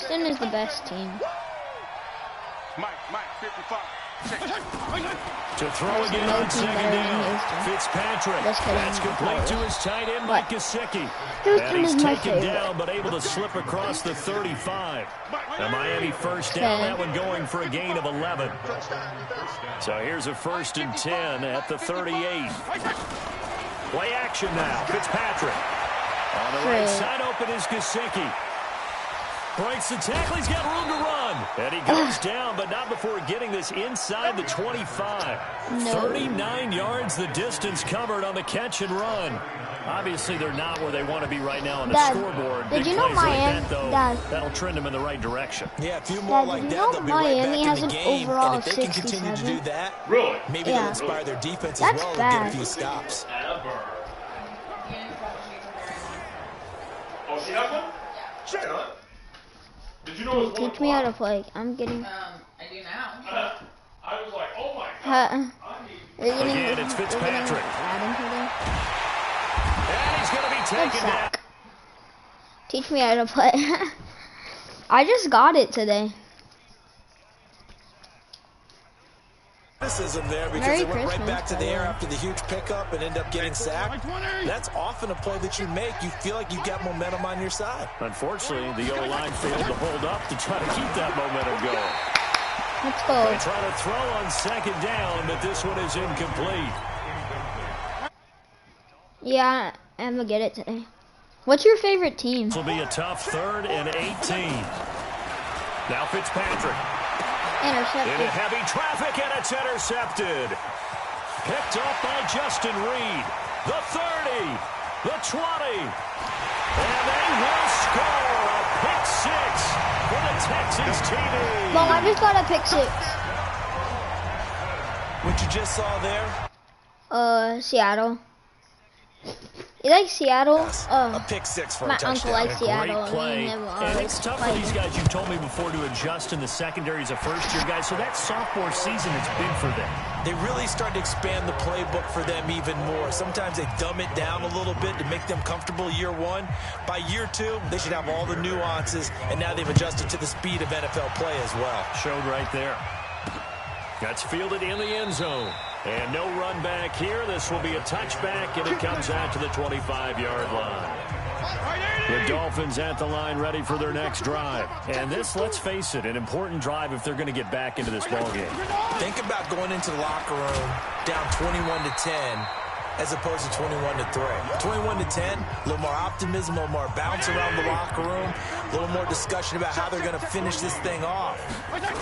Houston is the best team. Mike, 55. To throw again on second down. Fitzpatrick. That's complete to his tight end, Mike Gesicki. And he's taken down, but able to slip across the 35. The Miami first down, that one going for a gain of 11. So here's a 1st and 10 at the 38. Play action now. Fitzpatrick. On the right side open is Gesicki. Breaks the tackle. He's got room to run. And he goes down, but not before getting this inside the 25. 39 yards the distance covered on the catch and run. Obviously, they're not where they want to be right now on the scoreboard. Did you know Miami, that'll trend them in the right direction. Yeah, a few more like that, they'll be right back in the game. And if they can continue to do that, maybe they'll inspire their defense as well and get a few stops. Oh, she has one? Sure. Did you know teach me how to play. I'm getting. I do now. I was like, oh my god. Again, it's Fitzpatrick. And he's going to be taken down. Teach me how to play. I just got it today. Criticism there because they went right back to the air after the huge pickup and end up getting sacked. That's often a play that you make. You feel like you've got momentum on your side. Unfortunately, the O-line failed to hold up to try to keep that momentum going. Let's go. They try to throw on second down, but this one is incomplete. Yeah, I'm going to get it today. What's your favorite team? This will be a tough 3rd and 18. Now Fitzpatrick. Intercepted. Into heavy traffic, and it's intercepted. Picked off by Justin Reed. The 30, the 20. And they will score a pick 6 for the Texans TD. Well, I just got a pick 6. What you just saw there? Seattle. You like Seattle? A pick 6 for a touchdown. My uncle likes Seattle. Great play. And it's tough for these guys, you've told me before, to adjust in the secondary as a first-year guy. So that sophomore season is big for them. They really start to expand the playbook for them even more. Sometimes they dumb it down a little bit to make them comfortable year 1. By year 2, they should have all the nuances, and now they've adjusted to the speed of NFL play as well. Showed right there. That's fielded in the end zone. And no run back here. This will be a touchback, and it comes out to the 25-yard line. The Dolphins at the line ready for their next drive. And this, let's face it, an important drive if they're going to get back into this ballgame. Think about going into the locker room down 21-10 as opposed to 21-3. 21-10, a little more optimism, a little more bounce around the locker room, a little more discussion about how they're going to finish this thing off.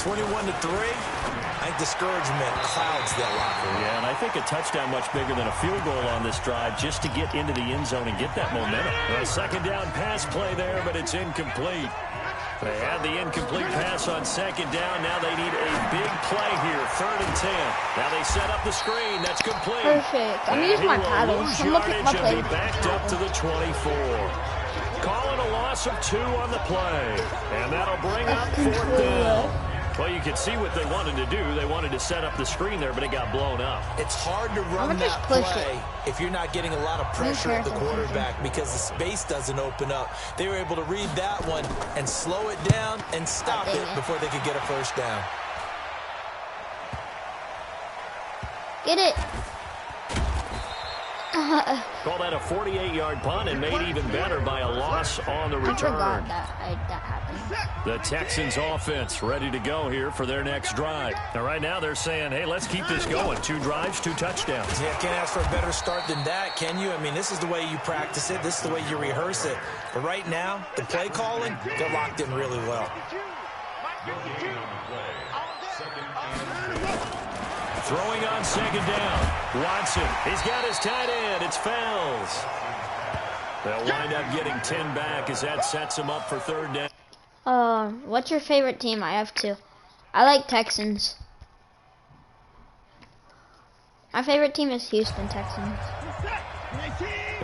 21-3, I think discouragement clouds that locker room. Yeah, and I think a touchdown much bigger than a field goal on this drive just to get into the end zone and get that momentum. A second down pass play there, but it's incomplete. They had the incomplete pass on second down. Now they need a big play here, 3rd and 10. Now they set up the screen. That's complete. Perfect. I'm going to use my paddles. I'm going to pick my play. Be backed up to the 24. Calling a loss of 2 on the play. And that'll bring up 4th down. Well, you can see what they wanted to do. They wanted to set up the screen there, but it got blown up. It's hard to run that play if you're not getting a lot of pressure at the quarterback because the space doesn't open up. They were able to read that one and slow it down and stop it before they could get a first down. Get it. Call that a 48-yard punt and made even better by a loss on the return. I forgot that happened. The Texans offense ready to go here for their next drive. Now, right now they're saying, hey, let's keep this going. 2 drives, 2 touchdowns. Yeah, can't ask for a better start than that, can you? I mean, this is the way you practice it. This is the way you rehearse it. But right now, the play calling, they're locked in really well. Throwing on second down. Watson, he's got his tight end. It's Fells. They'll wind up getting 10 back as that sets him up for 3rd down. What's your favorite team? I have 2. I like Texans. My favorite team is Houston Texans.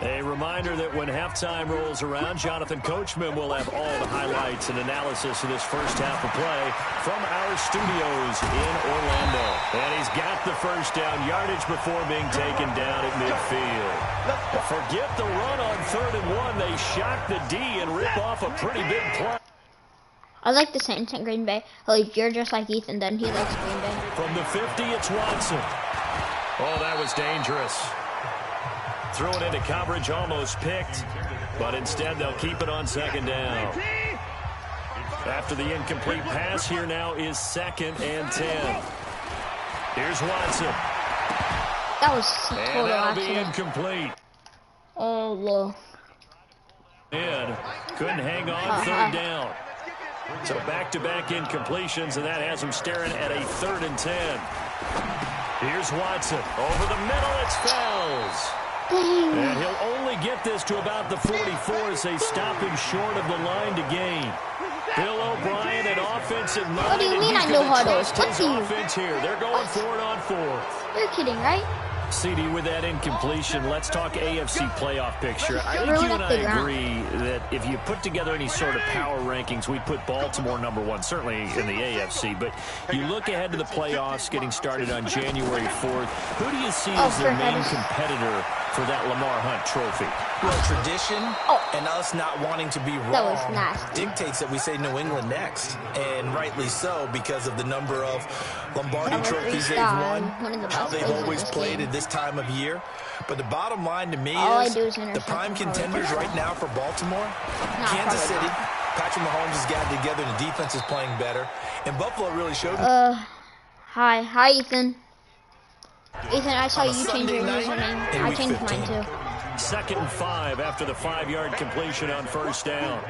A reminder that when halftime rolls around, Jonathan Coachman will have all the highlights and analysis of this first half of play from our studios in Orlando. And he's got the first down yardage before being taken down at midfield. Forget the run on 3rd and 1. They shock the D and rip off a pretty big play. I like the Saints in Green Bay. Like, you're just like Ethan, then he likes Green Bay. From the 50, it's Watson. Oh, that was dangerous. Threw it into coverage, almost picked, but instead they'll keep it on second down. After the incomplete pass, here now is 2nd and 10. Here's Watson. That was a And total that'll be accident. incomplete. Oh, well. And couldn't hang on, 3rd down. So back-to-back incompletions, and that has him staring at a 3rd and 10. Here's Watson. Over the middle, it's Fells. Dang. And he'll only get this to about the 44 as they stop him short of the line to gain. Bill O'Brien, an offensive mind. What do you mean I know huddles? His Fuck you. offense here. They're going for it on 4th. You're kidding, right? CD, with that incompletion, let's talk AFC playoff picture. I think Throw it you and up I the ground. agree that if you put together any sort of power rankings, we'd put Baltimore #1, certainly in the AFC. But you look ahead to the playoffs getting started on January 4th. Who do you see as their main competitor for that Lamar Hunt trophy? Well, tradition and us not wanting to be wrong That was nasty. dictates that we say New England next. And rightly so, because of the number of Lombardi trophies they've won, how they've always played at this time of year. But the bottom line to me is the prime contenders right now for Baltimore, Kansas City. Patrick Mahomes has gotten together and the defense is playing better. And Buffalo really showed me. Hi, Ethan. Ethan, I saw you change your username. I changed mine too. 2nd and 5 after the 5-yard completion on 1st down.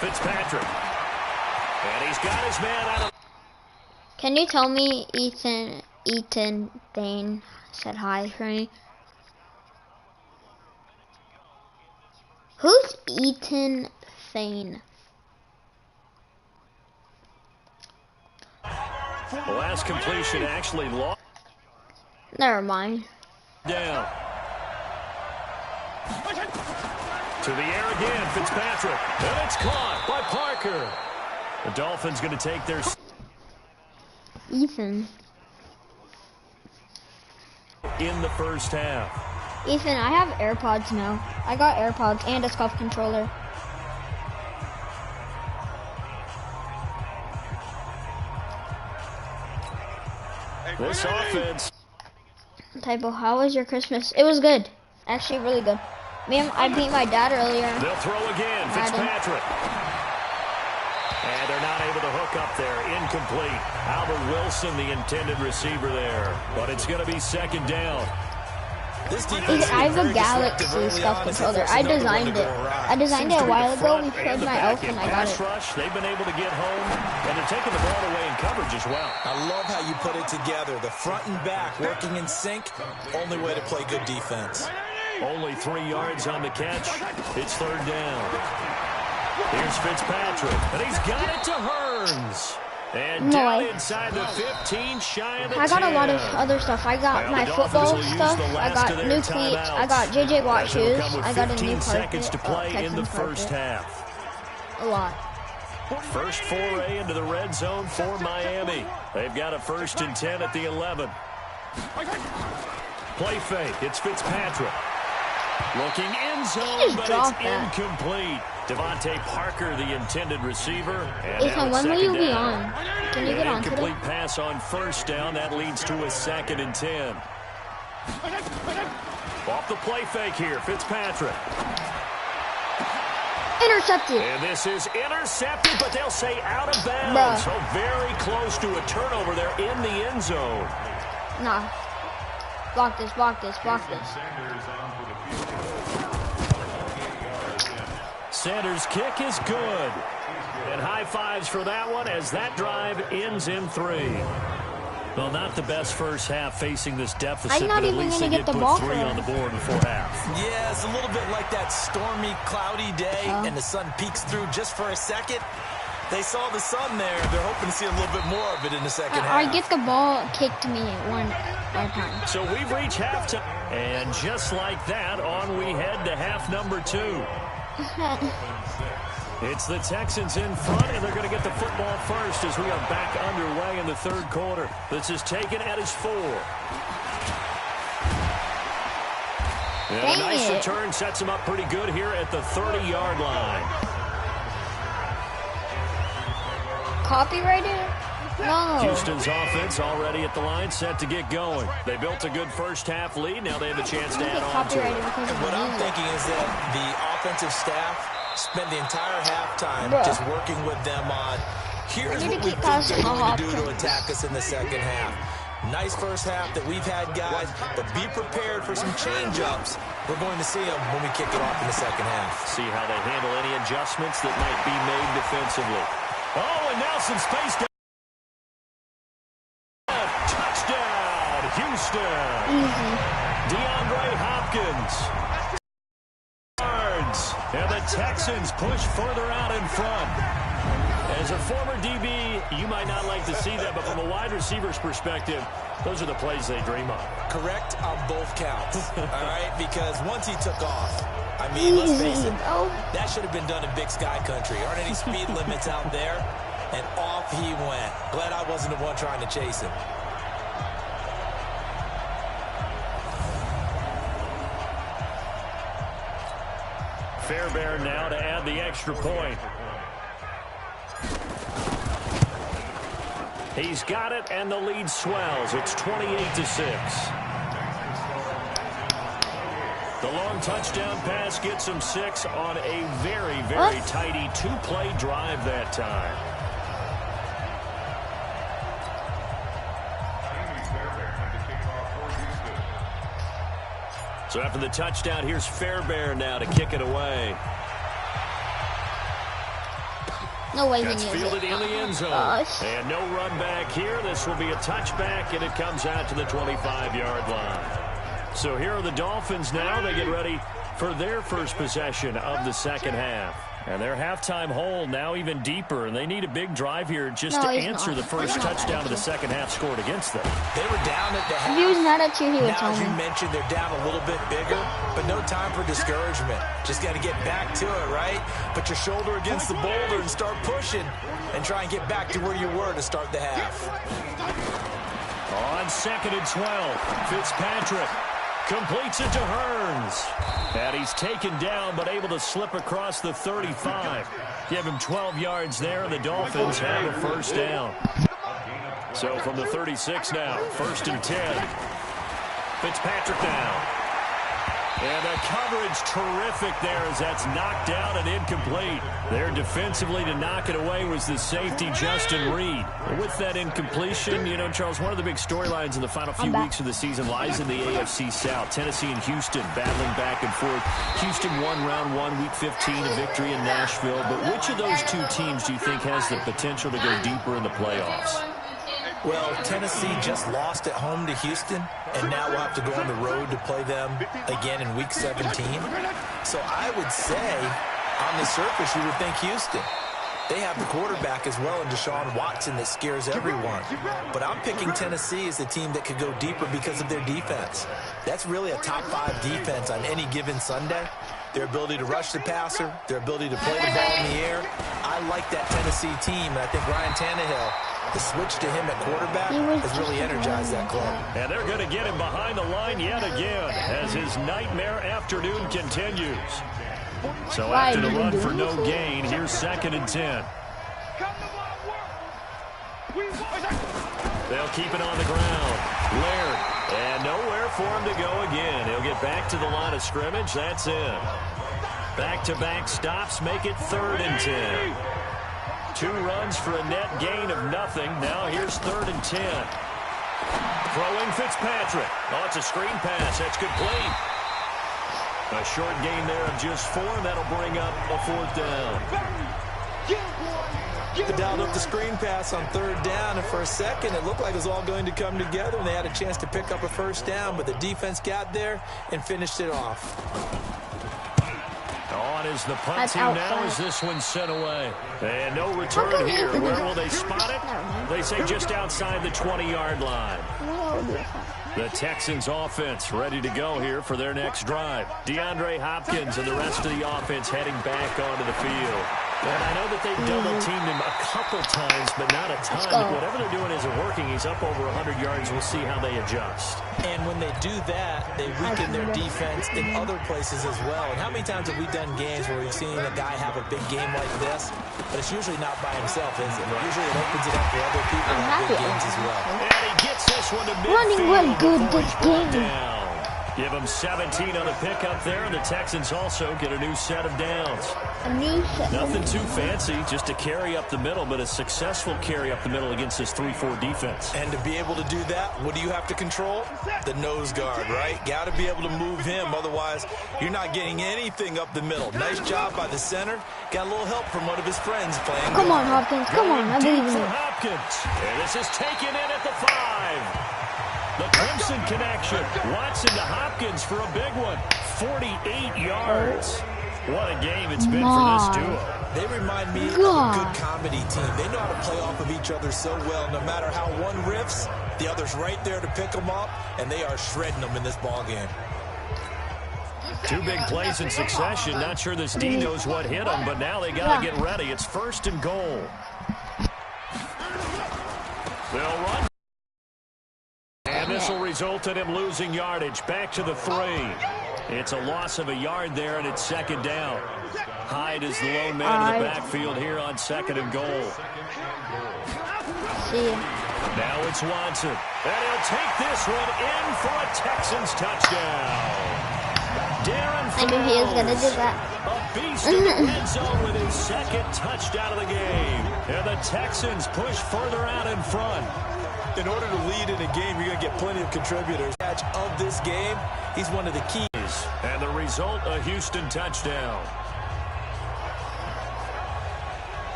Fitzpatrick. And he's got his man out of... Can you tell me Ethan Thane said hi for me? Who's Ethan Thane? The last completion actually lost. Never mind. Down. To the air again, Fitzpatrick. And it's caught by Parker. The Dolphins going to take their... Ethan. In the 1st half. Ethan, I have AirPods now. I got AirPods and a scuff controller. This offense. Typo, how was your Christmas? It was good. Actually, really good. I beat my dad earlier. They'll throw again. Fitzpatrick. And they're not able to hook up there. Incomplete. Albert Wilson, the intended receiver there. But it's going to be 2nd down. I have a Galaxy scuff controller. I designed it. I designed it a while ago. We played my elf and I got it. Rush, they've been able to get home, and they're taking the ball away in coverage as well. I love how you put it together. The front and back working in sync. Only way to play good defense. Only 3 yards on the catch. It's 3rd down. Here's Fitzpatrick, and he's got it to Hearns. And down inside the 15, shy of the 10. I got a lot of other stuff. I got my football stuff. I got new cleats. I got JJ Watt shoes. I got a new seconds to play carpet. in the 1st half. A lot. First foray into the red zone for Miami. They've got a 1st and 10 at the 11. Play fake. It's Fitzpatrick. Looking end zone, but it's incomplete. Devontae Parker, the intended receiver. Ethan, when will you be on? Can you get on today? Incomplete pass on 1st down. That leads to a 2nd and 10. Off the play fake here, Fitzpatrick. Intercepted. And this is intercepted, but they'll say out of bounds. So very close to a turnover there in the end zone. Nah. Block this, block this, block this. Sanders' kick is good. And high fives for that one as that drive ends in 3. Well, not the best 1st half facing this deficit, I'm not but at even least going they to get did the put ball 3 on the board before half. Yeah, it's a little bit like that stormy, cloudy day, and the sun peeks through just for a second. They saw the sun there. They're hoping to see a little bit more of it in the 2nd half. I get the ball kicked to me one time. So we've reached halftime. And just like that, on we head to half number 2. It's the Texans in front, and they're going to get the football first as we are back underway in the 3rd quarter. This is taken at his 4. And a nice return sets him up pretty good here at the 30-yard line. copyrighted? No. Houston's offense already at the line, set to get going. They built a good first half lead. Now they have a chance to add on to it. And what I'm thinking is that the offensive staff spent the entire halftime just working with them on, here's what we think they're going to do to attack us in the second half. Nice first half that we've had, guys, but be prepared for some change-ups. We're going to see them when we kick it off in the second half. See how they handle any adjustments that might be made defensively. Oh, and now some space down. Touchdown, Houston. Easy. DeAndre Hopkins. And the Texans push further out in front. As a former DB, you might not like to see that, but from a wide receiver's perspective, those are the plays they dream of. Correct on both counts, all right? Because once he took off, I mean, let's face it, that should have been done in Big Sky Country. Aren't any speed limits out there? And off he went. Glad I wasn't the one trying to chase him. Fairbairn now to add the extra point. He's got it, and the lead swells. It's 28-6. The long touchdown pass gets him 6 on a very, very tidy two-play drive that time. So after the touchdown, here's Fairbairn now to kick it away. No way. That's fielded in the end zone. And no run back here. This will be a touchback, and it comes out to the 25-yard line. So here are the Dolphins now. They get ready for their first possession of the second half. And their halftime hole now even deeper, and they need a big drive here just to answer the first touchdown of the second half scored against them. They were down at the half. If he was mad at you, he would tell me. Now, as you me. mentioned, they're down a little bit bigger, but no time for discouragement. Just got to get back to it, right? Put your shoulder against the boulder and start pushing and try and get back to where you were to start the half. On 2nd and 12, Fitzpatrick completes it to Hearns. And he's taken down, but able to slip across the 35. Give him 12 yards there, and the Dolphins have a first down. So from the 36 now, 1st and 10. Fitzpatrick now. And the coverage terrific there as that's knocked down and incomplete. There defensively to knock it away was the safety, Justin Reed. With that incompletion, you know, Charles, one of the big storylines in the final few weeks of the season lies in the AFC South. Tennessee and Houston battling back and forth. Houston won round 1, week 15, a victory in Nashville. But which of those two teams do you think has the potential to go deeper in the playoffs? Well, Tennessee just lost at home to Houston, and now we'll have to go on the road to play them again in Week 17. So I would say, on the surface, you would think Houston. They have the quarterback as well in Deshaun Watson that scares everyone. But I'm picking Tennessee as the team that could go deeper because of their defense. That's really a top 5 defense on any given Sunday. Their ability to rush the passer, their ability to play the ball in the air. I like that Tennessee team, and I think Ryan Tannehill, the switch to him at quarterback has really energized that club. And they're going to get him behind the line yet again as his nightmare afternoon continues. So after the run for no gain, here's 2nd and 10. They'll keep it on the ground. Laird, and nowhere for him to go again. He'll get back to the line of scrimmage. That's it. Back-to-back stops make it 3rd and 10. 2 runs for a net gain of nothing. Now here's 3rd and 10. Throwing Fitzpatrick. Oh, it's a screen pass. That's complete. A short gain there of just 4, and that'll bring up a 4th down. They dialed up the screen pass on 3rd down, and for a second it looked like it was all going to come together, and they had a chance to pick up a first down, but the defense got there and finished it off. On is the punt team now as this one's sent away. And no return here. Where will they spot it? They say just outside the 20-yard line. The Texans offense ready to go here for their next drive. DeAndre Hopkins and the rest of the offense heading back onto the field. And I know that they've double-teamed him a couple times, but not a ton. Whatever they're doing isn't working. He's up over 100 yards. We'll see how they adjust. And when they do that, they weaken their defense in other places as well. And how many times have we done games where we've seen a guy have a big game like this? But it's usually not by himself, is it? Usually it opens it up for other people to have big games as well. And he gets this one to midfield. Running well good this game. Give them 17 on the pickup there, and the Texans also get a new set of downs. Nothing too fancy, just a carry up the middle, but a successful carry up the middle against this 3-4 defense. And to be able to do that, what do you have to control? The nose guard, right? Got to be able to move him, otherwise you're not getting anything up the middle. Nice job by the center. Got a little help from one of his friends playing. Come on, Hopkins. Come on. I believe in you. Hopkins. And this is taken in at the 5. The Crimson connection. Watson to Hopkins for a big one. 48 yards. What a game it's been for this duo. They remind me of a good comedy team. They know how to play off of each other so well. No matter how one riffs, the other's right there to pick them up, and they are shredding them in this ball game. 2 big plays in succession. Not sure this D knows what hit them, but now they got to get ready. It's 1st and goal. They'll run. And this will result in him losing yardage. Back to the 3. It's a loss of a yard there, and it's 2nd down. Hyde is the lone man in the backfield here on 2nd and goal. See ya. Now it's Watson. And he'll take this one in for a Texans touchdown. I knew he was going to do that. A beast in the red zone with his 2nd touchdown of the game. And the Texans push further out in front. In order to lead in a game, you're going to get plenty of contributors. Of this game, he's one of the keys. And the result, a Houston touchdown.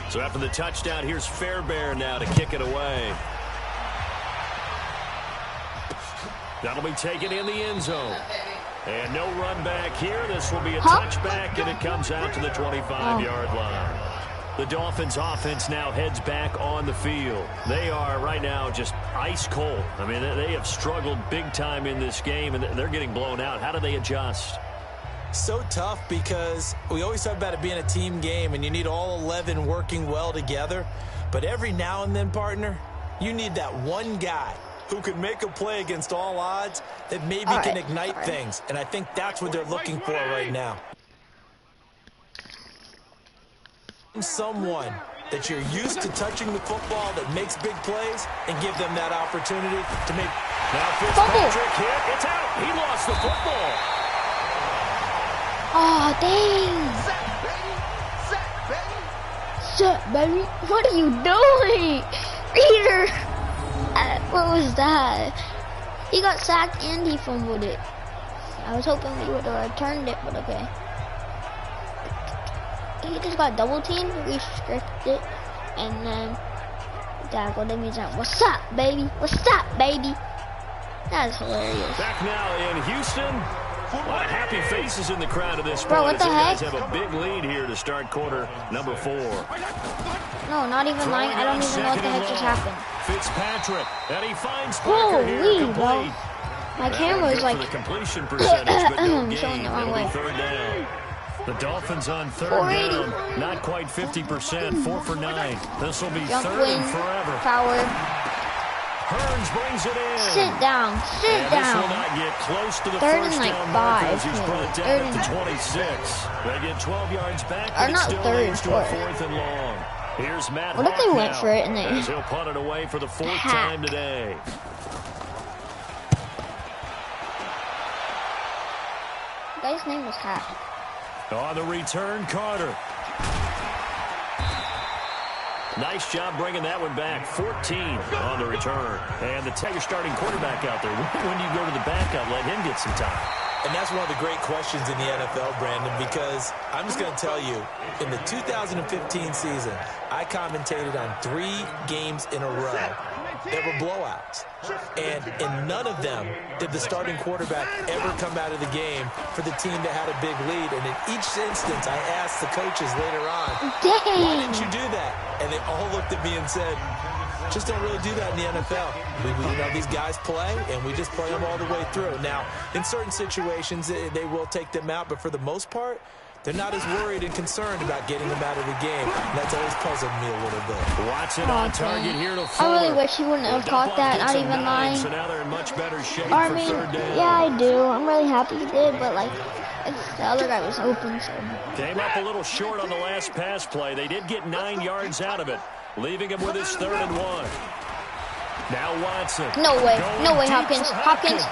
So after the touchdown, here's Fairbairn now to kick it away. That'll be taken in the end zone. And no run back here. This will be a touchback, and it comes out to the 25-yard line. The Dolphins' offense now heads back on the field. They are right now just ice cold. I mean, they have struggled big time in this game, and they're getting blown out. How do they adjust? So tough because we always talk about it being a team game, and you need all 11 working well together. But every now and then, partner, you need that one guy who can make a play against all odds that maybe can ignite things. And I think that's what they're looking for right now. Someone that you're used to touching the football that makes big plays and give them that opportunity to make. Now Fitzpatrick hit. It's out. He lost the football. Oh, dang. Set, baby. What are you doing? Peter. What was that? He got sacked and he fumbled it. I was hoping he would have returned it, but okay. He just got double teamed, restricted, and then tackled him. He's like, "What's up, baby? What's up, baby?" That's hilarious. Back now in Houston. A lot of happy faces in the crowd of this Bro, what the heck? Guys have a big lead here to start quarter number 4. No, not even lying. I don't even know what the heck just happened. Fitzpatrick, and he finds Parker here, bro. My camera is like the completion percentage, but no gain. showing the wrong way. 3rd down. The Dolphins on 3rd down, not quite 50%, 4 for 9. This will be Jump 3rd wing, and forever. power. Hearns brings it in. Sit down. Sit and down. This will not get close to the 3rd first and like down 5. He's brought it down at the 26. They get 12 yards back, but not still 3rd, leads to a 4th and long. Here's Matt. What if they went for it and they? As he'll punt it away for the 4th time today. The guy's name was Hat. On the return, Carter. Nice job bringing that one back. 14 on the return. And your starting quarterback out there. When do you go to the backup? Let him get some time. And that's one of the great questions in the NFL, Brandon, because I'm just going to tell you, in the 2015 season, I commentated on 3 games in a row there were blowouts. And in none of them did the starting quarterback ever come out of the game for the team that had a big lead. And in each instance, I asked the coaches later on, why didn't you do that? And they all looked at me and said, just don't really do that in the NFL. You know, these guys play, and we just play them all the way through. Now, in certain situations, they will take them out, but for the most part, they're not as worried and concerned about getting them out of the game. And that's always puzzled me a little bit. Watson on target here to Fuller. I really wish he wouldn't have caught that, not even lying. So now they're in much better shape I for mean, third down. yeah, I do. I'm really happy he did, but, like, the other guy was open, so. Came up a little short on the last pass play. They did get 9 yards out of it, leaving him with his 3rd and 1. Now Watson. No way. No way, Hopkins. Hopkins.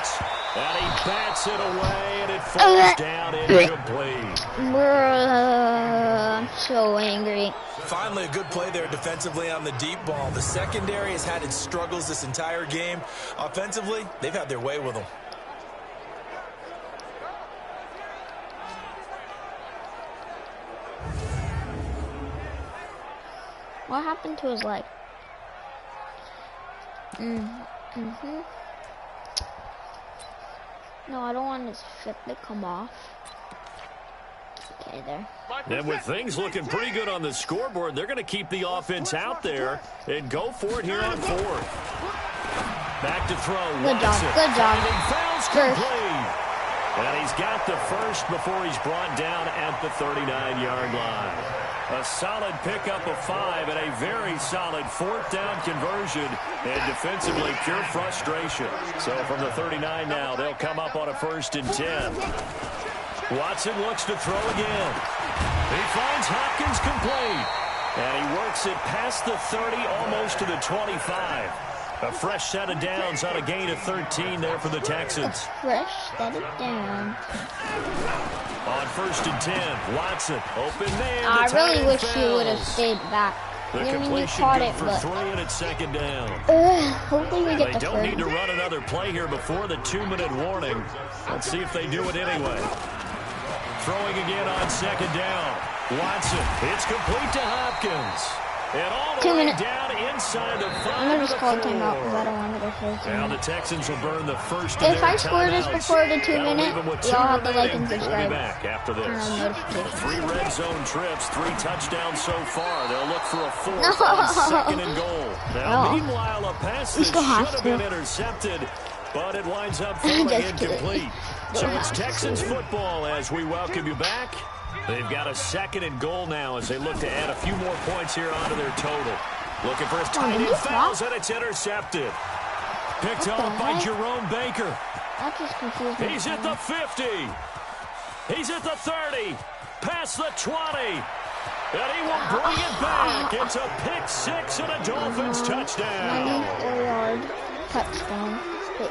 And he bats it away, and it falls down incomplete. I'm so angry. Finally, a good play there defensively on the deep ball. The secondary has had its struggles this entire game. Offensively, they've had their way with them. What happened to his leg? No, I don't want his foot to come off. Okay, there. And with things looking pretty good on the scoreboard, they're going to keep the offense out there and go for it here on 4th. Back to throw. Good job. Good job. Fouls complete. And he's got the first before he's brought down at the 39-yard line. A solid pickup of 5 and a very solid 4th down conversion. And defensively, pure frustration. So from the 39 now, they'll come up on a 1st and 10. Watson looks to throw again. He finds Hopkins complete. And he works it past the 30, almost to the 25. A fresh set of downs on a gain of 13 there for the Texans. Fresh set of downs. On 1st and 10, Watson, open man. I really wish he would have stayed back. The I mean, completion caught good it, for but 3 and it's 2nd down. Hopefully we get They the don't need to first. run another play here before the 2-minute warning. Let's see if they do it anyway. Throwing again on 2nd down. Watson, it's complete to Hopkins. And all the 2 way minutes. down inside the 5. I'm going to just call a timeout because I don't want to go for Now the Texans will burn the first of If their I score this timeouts. before the 2 That'll minute, leave them with 2 y'all have to like remaining. and subscribe. We'll be back after this. Turn on notifications. 3 red zone trips, 3 touchdowns so far. They'll look for a 4th on 2nd and goal. Now, meanwhile, a pass that should have been intercepted, but it winds up falling incomplete. So it's Texans football as we welcome you back. They've got a 2nd and goal now as they look to add a few more points here onto their total. Looking for his tight end fouls, and it's intercepted. Picked off by Jerome Baker. That just confused me. He's at the 50. He's at the 30. Past the 20. And he will bring it back. It's a pick 6 and a Dolphins touchdown. 94-yard touchdown.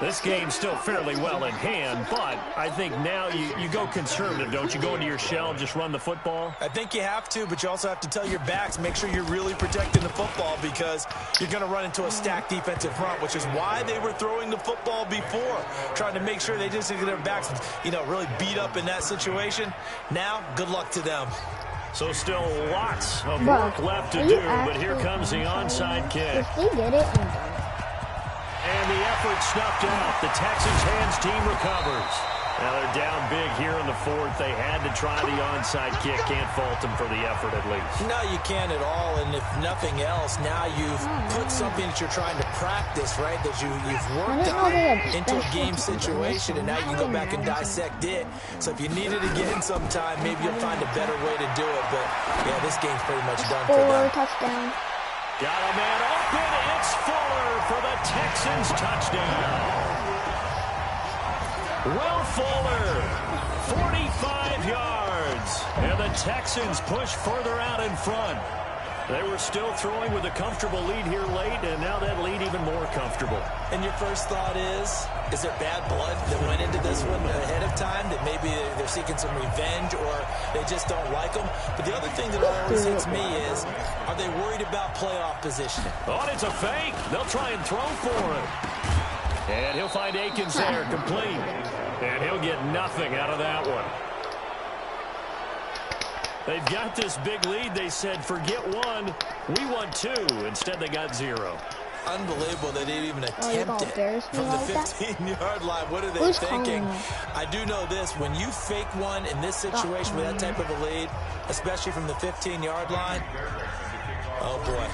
This game's still fairly well in hand, but I think now you go conservative, don't you? Go into your shell and just run the football? I think you have to, but you also have to tell your backs, make sure you're really protecting the football because you're going to run into a stacked defensive front, which is why they were throwing the football before, trying to make sure they just get their backs, really beat up in that situation. Now, good luck to them. So still lots of work left to do, but here comes the onside kick. If they get it, I'm done. And the effort snuffed out. The Texans hands team recovers. Now they're down big here in the 4th. They had to try the onside kick. Can't fault them for the effort at least. No, you can't at all. And if nothing else, now you've put something that you're trying to practice, right, that you've worked on into a game situation, and now you can go back and dissect it. So if you needed to get in sometime, maybe you'll find a better way to do it. But, yeah, this game's pretty much done for them. 4 touchdown. Got a man open. It's Fuller for the Texans touchdown. Will Fuller, 45 yards. And the Texans push further out in front. They were still throwing with a comfortable lead here late, and now that lead even more comfortable. And your first thought is there bad blood that went into this one ahead of time, that maybe they're seeking some revenge or they just don't like them? But the other thing that always hits me is, are they worried about playoff positioning? Oh, it's a fake. They'll try and throw for him. And he'll find Akins there, complete. And he'll get nothing out of that one. They've got this big lead. They said, forget 1, we want 2. Instead, they got 0. unbelievable they didn't even attempt it from the 15-yard line. What are they thinking? I do know this. When you fake one in this situation with that type of a lead, especially from the 15-yard line, oh, boy.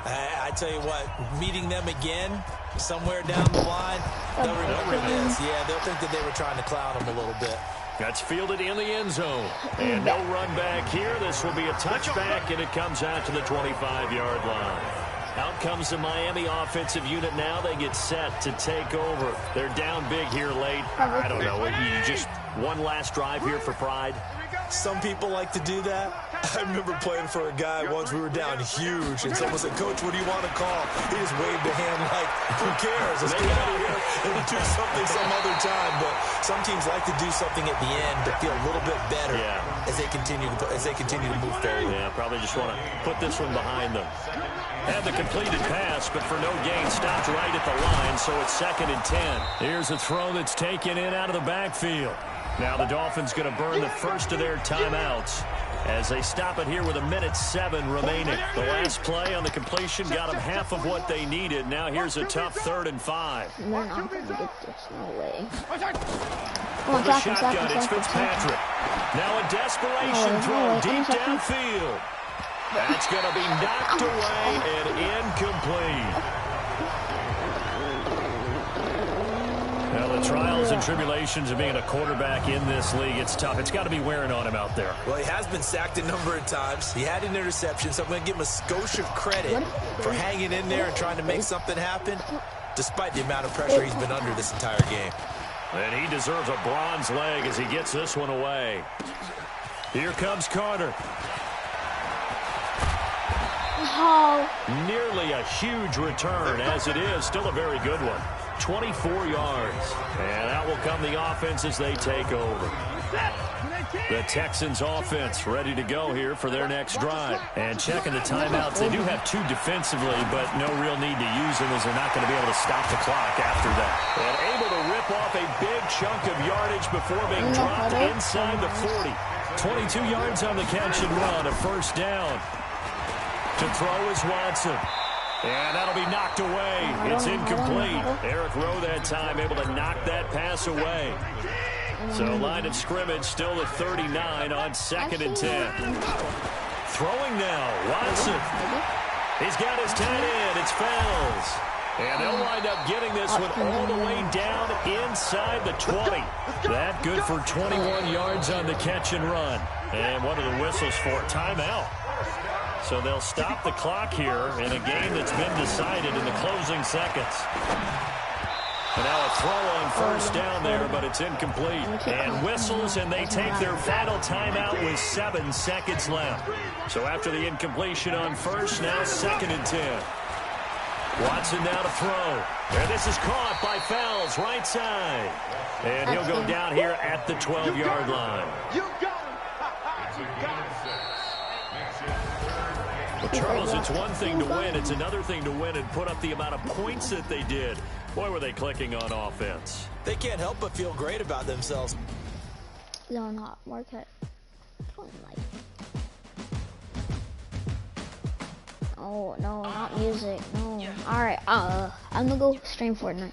I tell you what, meeting them again somewhere down the line, they'll remember this. Yeah, they'll think that they were trying to clown them a little bit. That's fielded in the end zone. And no run back here. This will be a touchback, and it comes out to the 25-yard line. Out comes the Miami offensive unit now. They get set to take over. They're down big here late. I don't know. You just one last drive here for pride. Some people like to do that. I remember playing for a guy once. We were down huge, and someone said, "Coach, what do you want to call?" He just waved a hand like, "Who cares? Let's get out of here and do something some other time." But some teams like to do something at the end to feel a little bit better as they continue to move forward. Yeah, probably just want to put this one behind them. Had the completed pass, but for no gain, stopped right at the line, so it's 2nd and 10. Here's a throw that's taken in out of the backfield. Now the Dolphins going to burn the first of their timeouts as they stop it here with 1:07 remaining. The last play on the completion got them half of what they needed. Now here's a tough 3rd and 5. They're not going to get this, no way. For the shotgun, it's Fitzpatrick. Now a desperation throw deep downfield. That's going to be knocked away and incomplete. Now, the trials and tribulations of being a quarterback in this league, it's tough. It's got to be wearing on him out there. Well, he has been sacked a number of times. He had an interception, so I'm going to give him a skosh of credit for hanging in there and trying to make something happen, despite the amount of pressure he's been under this entire game. And he deserves a bronze leg as he gets this one away. Here comes Carter. Nearly a huge return, as it is. Still a very good one. 24 yards. And out will come the offense as they take over. The Texans offense ready to go here for their next drive. And checking the timeouts, they do have 2 defensively, but no real need to use them as they're not going to be able to stop the clock after that. And able to rip off a big chunk of yardage before being dropped inside the 40. 22 yards on the catch and run, a first down. To throw is Watson. And that'll be knocked away. It's incomplete. Eric Rowe that time able to knock that pass away. So line of scrimmage still at 39 on 2nd and 10. Throwing now, Watson. He's got his tight end. It's Fells. And they'll wind up getting this one all the way down inside the 20. That good for 21 yards on the catch and run. And what are the whistles for? Timeout. So they'll stop the clock here in a game that's been decided in the closing seconds. And now a throw on first down there, but it's incomplete. And whistles, and they take their final timeout with 7 seconds left. So after the incompletion on first, now 2nd and 10. Watson now to throw. And this is caught by Fells, right side. And he'll go down here at the 12-yard line. Well, Charles, it's one thing to win. It's another thing to win and put up the amount of points that they did. Boy, were they clicking on offense. They can't help but feel great about themselves. No, not Marquette. Oh, no, not music. No. Alright, I'm gonna go stream Fortnite.